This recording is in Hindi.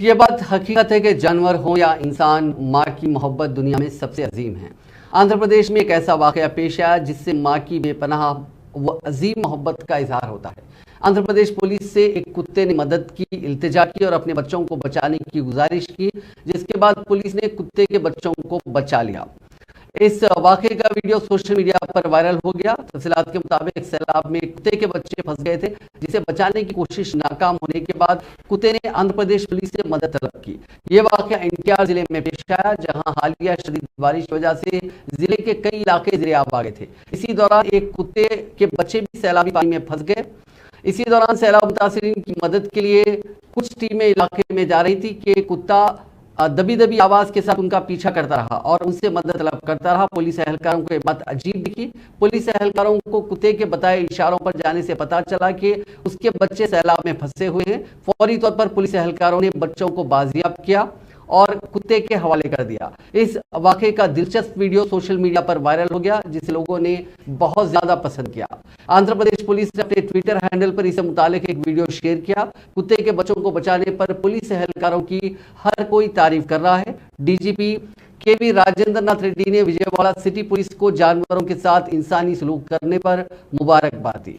ये बात हकीकत है कि जानवर हो या इंसान, माँ की मोहब्बत दुनिया में सबसे अजीम है। आंध्र प्रदेश में एक ऐसा वाक़या पेश आया जिससे माँ की बेपनाह व अजीम मोहब्बत का इजहार होता है। आंध्र प्रदेश पुलिस से एक कुत्ते ने मदद की इल्तिजा की और अपने बच्चों को बचाने की गुजारिश की, जिसके बाद पुलिस ने कुत्ते के बच्चों को बचा लिया। इस वाक़े का वीडियो सोशल मीडिया पर वायरल हो गया। तफसीलात के मुताबिक सैलाब में कुत्ते के बच्चे फंस गए थे, जिसे बचाने की कोशिश नाकाम होने के बाद कुत्ते ने आंध्र प्रदेश पुलिस से मदद तलब की। ये वाक़या एनटीआर जिले में पेश आया, जहां हालिया शदीद बारिश की वजह से जिले के कई इलाके ज़ेर-ए-आब आ गए थे। इसी दौरान एक कुत्ते के बच्चे भी सैलाबी पानी में फंस गए। इसी दौरान सैलाब मुतासिरीन की मदद के लिए कुछ टीमें इलाके में जा रही थी कि कुत्ता दबी दबी आवाज के साथ उनका पीछा करता रहा और उनसे मदद तलब करता रहा। पुलिस एहलकारों को ये बात अजीब दिखी। पुलिस एहलकारों को कुत्ते के बताए इशारों पर जाने से पता चला कि उसके बच्चे सैलाब में फंसे हुए हैं। फौरी तौर पर पुलिस एहलकारों ने बच्चों को बाजियाब किया और कुत्ते के हवाले कर दिया। इस वाक़े का दिलचस्प वीडियो सोशल मीडिया पर वायरल हो गया, जिसे लोगों ने बहुत ज्यादा पसंद किया। आंध्र प्रदेश पुलिस ने अपने ट्विटर हैंडल पर इससे मुतालिक एक वीडियो शेयर किया। कुत्ते के बच्चों को बचाने पर पुलिस एहलकारों की हर कोई तारीफ कर रहा है। डीजीपी केवी राजेंद्र नाथ रेड्डी ने विजयवाड़ा सिटी पुलिस को जानवरों के साथ इंसानी सलूक करने पर मुबारकबाद दी।